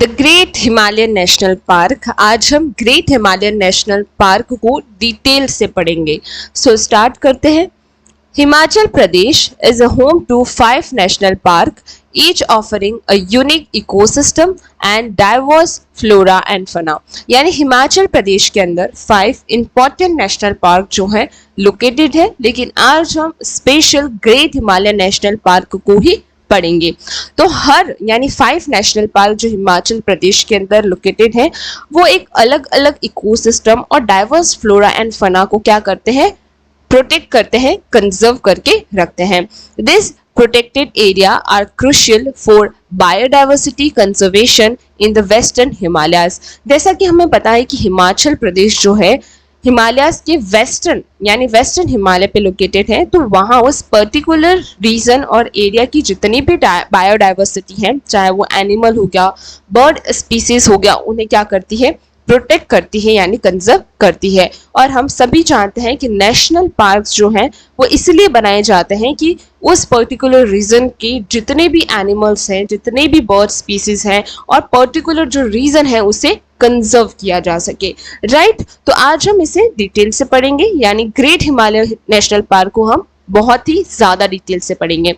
The great Himalayan national park. आज हम great Himalayan national park को डिटेल से पढ़ेंगे। सो स्टार्ट करते हैं। Himachal Pradesh is a home to 5 national park, each offering a unique ecosystem and diverse flora and fauna। यानी हिमाचल प्रदेश के अंदर 5 important नेशनल पार्क जो है लोकेटेड है, लेकिन आज हम special great Himalayan national park को ही पढ़ेंगे। तो हर यानी 5 नेशनल पार्क जो हिमाचल प्रदेश के अंदर लोकेटेड है, वो एक अलग अलग इकोसिस्टम और डाइवर्स फ्लोरा एंड फना को क्या करते हैं, प्रोटेक्ट करते हैं, कंजर्व करके रखते हैं। This protected area are crucial for biodiversity conservation in the western Himalayas. जैसा कि हमें पता है कि हिमाचल प्रदेश जो है हिमालयाज के वेस्टर्न यानी वेस्टर्न हिमालय पे लोकेटेड है, तो वहाँ उस पर्टिकुलर रीजन और एरिया की जितनी भी बायोडाइवर्सिटी है, चाहे वो एनिमल हो गया, बर्ड स्पीसीज हो गया, उन्हें क्या करती है, प्रोटेक्ट करती है यानी कंजर्व करती है। और हम सभी जानते हैं कि नेशनल पार्क्स जो हैं वो इसलिए बनाए जाते हैं कि उस पर्टिकुलर रीजन के जितने भी एनिमल्स हैं, जितने भी बर्ड स्पीसीज हैं और पर्टिकुलर जो रीजन है उसे कंजर्व किया जा सके, राइट। तो आज हम इसे डिटेल से पढ़ेंगे, यानी ग्रेट हिमालय नेशनल पार्क को हम बहुत ही ज्यादा डिटेल से पढ़ेंगे।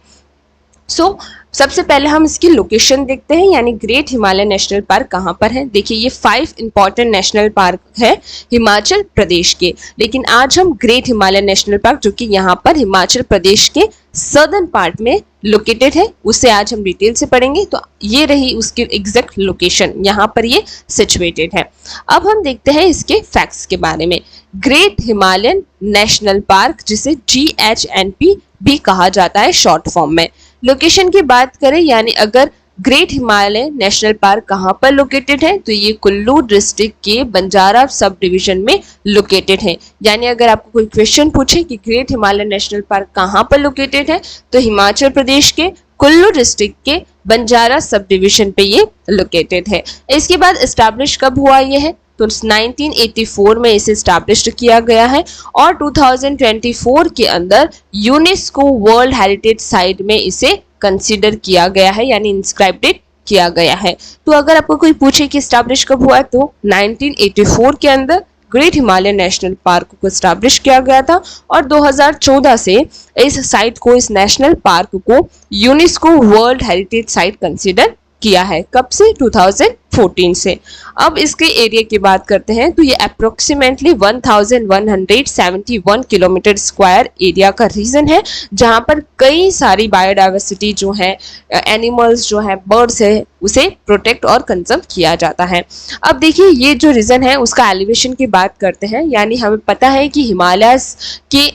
सो सबसे पहले हम इसकी लोकेशन देखते हैं, यानी ग्रेट हिमालय नेशनल पार्क कहाँ पर है। देखिए ये 5 इंपॉर्टेंट नेशनल पार्क है हिमाचल प्रदेश के, लेकिन आज हम ग्रेट हिमालय नेशनल पार्क जो कि यहाँ पर हिमाचल प्रदेश के सदर्न पार्ट में लोकेटेड है, उसे आज हम डिटेल से पढ़ेंगे। तो ये रही उसकी एग्जैक्ट लोकेशन, यहाँ पर ये सिचुएटेड है। अब हम देखते हैं इसके फैक्ट्स के बारे में। ग्रेट हिमालयन नेशनल पार्क, जिसे GHNP भी कहा जाता है शॉर्ट फॉर्म में। लोकेशन की बात करें, यानी अगर ग्रेट हिमालय नेशनल पार्क कहाँ पर लोकेटेड है, तो ये कुल्लू डिस्ट्रिक्ट के बंजारा सब डिवीजन में लोकेटेड है। यानी अगर आपको कोई क्वेश्चन पूछे कि ग्रेट हिमालय नेशनल पार्क कहाँ पर लोकेटेड है, तो हिमाचल प्रदेश के कुल्लू डिस्ट्रिक्ट के बंजारा सब डिवीजन पे ये लोकेटेड है। इसके बाद एस्टैब्लिश कब हुआ ये है, तो 1984 में इसे एस्टैब्लिश किया गया है और 2024 के अंदर यूनेस्को वर्ल्ड हेरिटेज साइट में इसे कंसीडर किया गया है, यानी इंस्क्राइब्ड किया गया है। तो अगर आपको कोई पूछे कि एस्टैब्लिश कब हुआ है, तो 1984 के अंदर ग्रेट हिमालय नेशनल पार्क को एस्टैब्लिश किया गया था और 2014 से इस साइट को, इस नेशनल पार्क को UNESCO world heritage site consider किया है। कब से, 2014 से। अब इसके एरिया की बात करते हैं, तो ये अप्रोक्सीमेटली 1171 किलोमीटर स्क्वायर एरिया का रीजन है, जहां पर कई सारी बायोडाइवर्सिटी जो है, एनिमल्स जो है, बर्ड्स है, उसे प्रोटेक्ट और कंजर्व किया जाता है। अब देखिए ये जो रीजन है उसका एलिवेशन की बात करते हैं, यानी हमें पता है कि हिमालयस के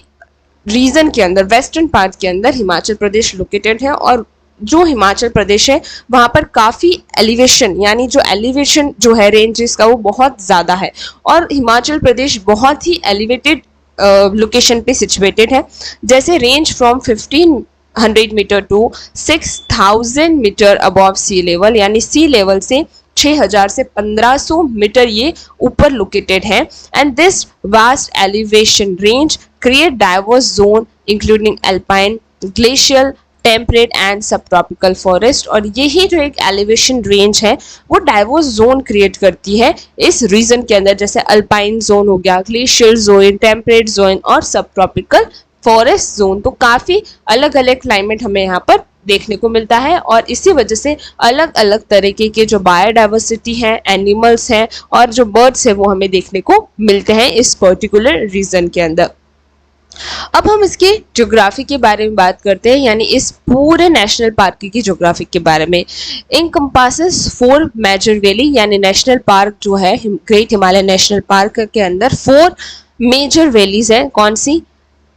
रीजन के अंदर, वेस्टर्न पार्ट के अंदर हिमाचल प्रदेश लोकेटेड है और जो हिमाचल प्रदेश है वहाँ पर काफ़ी एलिवेशन, यानी जो एलिवेशन जो है रेंजेस का, वो बहुत ज़्यादा है और हिमाचल प्रदेश बहुत ही एलिवेटेड लोकेशन पे सिचुएटेड है। जैसे range from 1500 metre to 6000 metre above sea level, यानी सी लेवल से 6000 से 1500 मीटर ये ऊपर लोकेटेड है। And this vast elevation range create diverse zone including alpine, glacial, temperate and सब ट्रॉपिकल फॉरेस्ट। और यही जो एक एलिवेशन रेंज है वो डाइवर्स जोन क्रिएट करती है इस रीजन के अंदर, जैसे अल्पाइन जोन हो गया, ग्लेशियल जोन, टेम्परेट जोन और सब ट्रॉपिकल फॉरेस्ट जोन। तो काफ़ी अलग अलग क्लाइमेट हमें यहाँ पर देखने को मिलता है और इसी वजह से अलग अलग तरीके के जो बायोडाइवर्सिटी है, एनिमल्स हैं और जो बर्ड्स हैं वो हमें देखने को मिलते हैं इस पर्टिकुलर रीजन के अंदर। अब हम इसके ज्योग्राफी के बारे में बात करते हैं, यानी इस पूरे नेशनल पार्क की ज्योग्राफी के बारे में। इनकम्पासेस 4 मेजर वैली, यानी नेशनल पार्क जो है ग्रेट हिमालय नेशनल पार्क के अंदर 4 मेजर वैलीज हैं। कौन सी,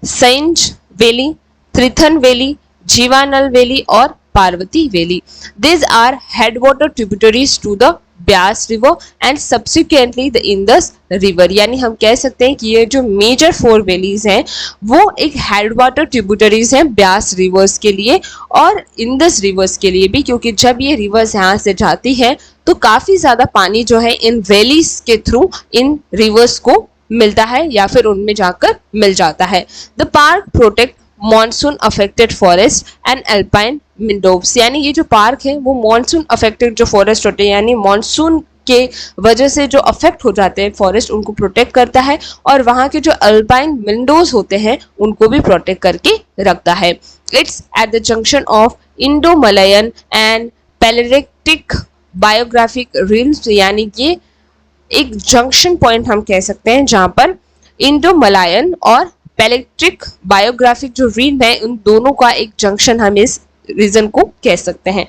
सैंज वैली, त्रिथन वैली, जीवानल वैली और Parvati valley. These are headwater tributaries to the Beas river and subsequently the Indus river. यानी हम कह सकते हैं कि ये जो मेजर 4 वैलीज हैं वो एक हेडवाटर ट्रिब्यूटरीज हैं ब्यास रिवर्स के लिए और इंदस रिवर्स के लिए भी, क्योंकि जब ये रिवर्स यहाँ से जाती है तो काफ़ी ज़्यादा पानी जो है इन वैलीज के थ्रू इन रिवर्स को मिलता है या फिर उनमें जाकर मिल जाता है। The park protect monsoon affected forest and alpine मिंडोव्स, यानी ये जो पार्क है वो मॉनसून अफेक्टेड जो फॉरेस्ट होते हैं, यानी मॉनसून के वजह से जो अफेक्ट हो जाते हैं फॉरेस्ट, उनको प्रोटेक्ट करता है, और वहाँ के जो अल्पाइन विंडोज होते हैं उनको भी प्रोटेक्ट करके रखता है। It's at the junction of Indo Malayan and Palearctic biogeographic realms, यानी कि एक जंक्शन पॉइंट हम कह सकते हैं जहां पर इंडो मलायन और पैलेट्रिक बायोग्राफिक जो रीन है उन दोनों का एक जंक्शन हम इस रीजन को कह सकते हैं।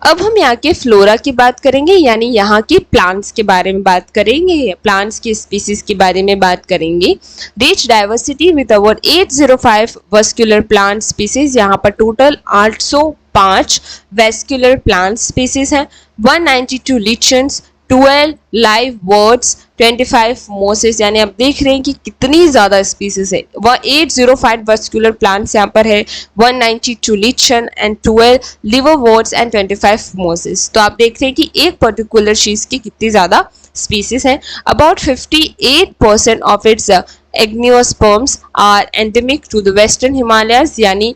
अब हम यहाँ के फ्लोरा की बात करेंगे, यानी यहाँ के प्लांट्स के बारे में बात करेंगे, प्लांट्स की स्पीसीज के बारे में बात करेंगे। Rich diversity with our 805 vascular plant species, यहाँ पर टोटल 805 वेस्कुलर प्लांट स्पीसीज हैं, 192 लिचन्स, 12 लाइव बर्ड्स, 25 मोसेस, यानी आप देख रहे हैं कि कितनी ज़्यादा स्पीसीज है। वह 805 वेस्कुलर प्लांट्स यहाँ पर है, 192 lichen and 12 liver birds and 25 Moses. तो आप देख रहे हैं कि एक पर्टिकुलर चीज़ की कितनी ज़्यादा स्पीसीज है। About 58% of its angiosperms are endemic to the western Himalayas, यानी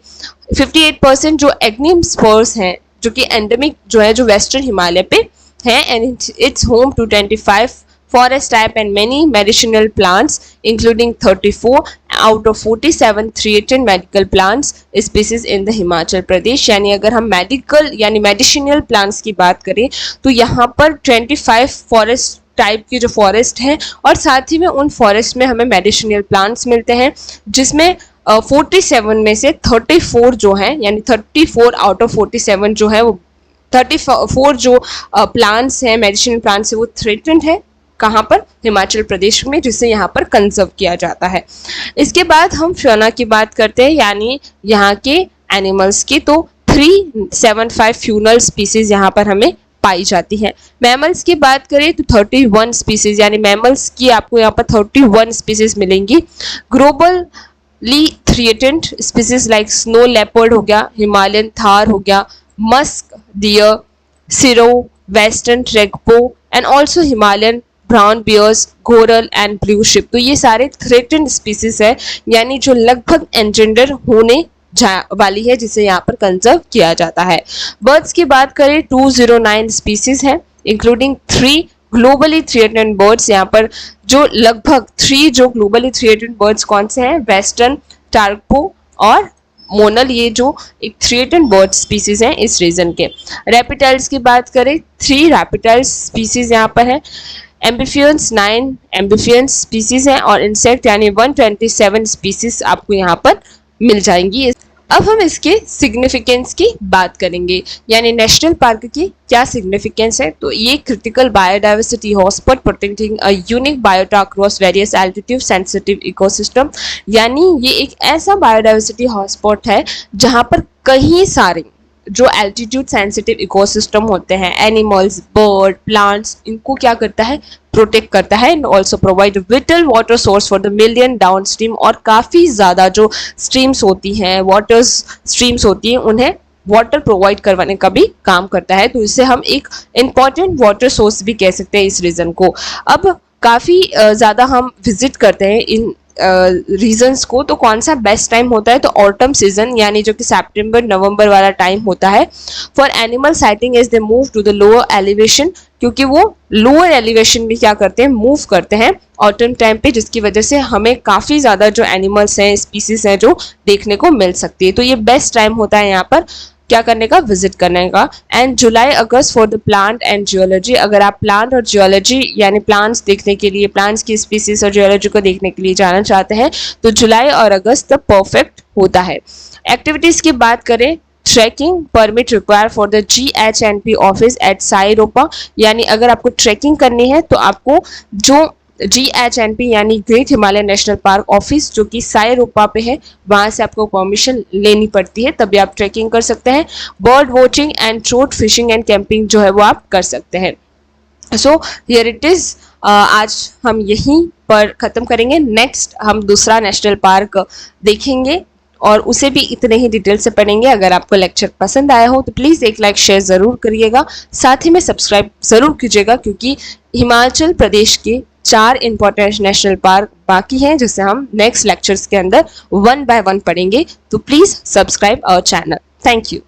58% जो एग्नियोस्पर्म्स हैं जो कि एंडेमिक जो है जो वेस्टर्न हिमालय पे है, and it's home to 25 forest type and many medicinal plants including 34 out of 47 threatened medical plants species in the Himachal Pradesh. यानी अगर हम मेडिकल यानी मेडिसिनल प्लांट्स की बात करें तो यहाँ पर 25 फॉरेस्ट टाइप की जो फॉरेस्ट है, और साथ ही में उन फॉरेस्ट में हमें मेडिसिनल प्लांट्स मिलते हैं, जिसमें 47 में से 34 जो है, यानी 34 आउट ऑफ 47 जो है वो 34 जो प्लांट्स हैं मेडिसिनल प्लांट्स है वो थ्रेटेंड है। कहाँ पर? हिमाचल प्रदेश में, जिसे यहाँ पर कंजर्व किया जाता है। इसके बाद हम फ्योना की बात करते हैं, यानी यहाँ के एनिमल्स की, तो 375 फ्यूनल स्पीसीज यहाँ पर हमें पाई जाती है। मैमल्स की बात करें तो 31 स्पीसीज, यानी मैमल्स की आपको यहाँ पर 31 स्पीसीज मिलेंगी। Globally threatened species like snow leopard हो गया, हिमालयन थार हो गया, musk deer, serow, western tragopan and also Himalayan brown bears, goral and blue sheep. तो ये सारे थ्रेटेंड स्पीसीज है, यानी जो लगभग एंजेंडर होने वाली है, जिसे यहाँ पर कंजर्व किया जाता है। बर्ड्स की बात करें 209 स्पीसीज है, इंक्लूडिंग 3 ग्लोबली थ्रेटेंड बर्ड्स। यहाँ पर जो लगभग 3 जो ग्लोबली थ्रेटेंड बर्ड्स कौन से हैं? वेस्टर्न टार्गपो और मोनल, ये जो एक थ्रेटेंड बर्ड स्पीसीज हैं इस रीजन के। रेप्टाइल्स की बात करें 3 रेप्टाइल्स स्पीसीज यहाँ पर है, एम्बिफियंस 9 एम्बिफियंस स्पीसीज हैं, और इंसेक्ट यानी 127 स्पीसीज आपको यहाँ पर मिल जाएंगी। अब हम इसके सिग्निफिकेंस की बात करेंगे, यानी नेशनल पार्क की क्या सिग्निफिकेंस है। तो ये critical biodiversity hotspot protecting a unique biota across various altitude sensitive ecosystem, यानी ये एक ऐसा बायोडाइवर्सिटी हॉटस्पॉट है जहाँ पर कई सारे जो एल्टीट्यूड सेंसिटिव इकोसिस्टम होते हैं, एनिमल्स, बर्ड, प्लांट्स, इनको क्या करता है? प्रोटेक्ट करता है, and also provide whittle water source for the million down stream, और काफ़ी ज़्यादा जो स्ट्रीम्स होती हैं, वाटर स्ट्रीम्स होती हैं, उन्हें वाटर प्रोवाइड करवाने का भी काम करता है। तो इसे हम एक इम्पॉर्टेंट वाटर सोर्स भी कह सकते हैं इस रीजन को। अब काफ़ी ज़्यादा हम विजिट करते हैं इन रीजन्स को, तो कौन सा बेस्ट टाइम होता है? तो ऑटम सीजन, यानी जो कि सितंबर नवंबर वाला टाइम होता है। For animal sighting as they move to the lower elevation, क्योंकि वो लोअर एलिवेशन में क्या करते हैं? मूव करते हैं ऑटम टाइम पे, जिसकी वजह से हमें काफ़ी ज़्यादा जो एनिमल्स हैं, स्पीसीज हैं, जो देखने को मिल सकती है। तो ये बेस्ट टाइम होता है यहाँ पर क्या करने का? विजिट करने का। And July August for the plant and geology, अगर आप प्लांट और जियोलॉजी यानी प्लांट्स देखने के लिए, प्लांट्स की स्पीसीज और जियोलॉजी को देखने के लिए जाना चाहते हैं तो जुलाई और अगस्त तक परफेक्ट होता है। एक्टिविटीज़ की बात करें, trekking permit require for the GHNP office at Sairopa, यानी अगर आपको ट्रैकिंग करनी है तो आपको जो GHNP यानी great Himalayan national park office जो कि साइरोपा पे है, वहाँ से आपको परमिशन लेनी पड़ती है, तभी आप ट्रैकिंग कर सकते हैं। Bird watching and trout fishing and camping जो है वो आप कर सकते हैं। सो हियर इट इज़, आज हम यहीं पर ख़त्म करेंगे। नेक्स्ट हम दूसरा नेशनल पार्क देखेंगे और उसे भी इतने ही डिटेल से पढ़ेंगे। अगर आपको लेक्चर पसंद आया हो तो प्लीज़ एक लाइक शेयर ज़रूर करिएगा, साथ ही में सब्सक्राइब ज़रूर कीजिएगा, क्योंकि हिमाचल प्रदेश के 4 इंपॉर्टेंट नेशनल पार्क बाकी हैं जिसे हम नेक्स्ट लेक्चर्स के अंदर 1 by 1 पढ़ेंगे। तो please subscribe our channel. Thank you.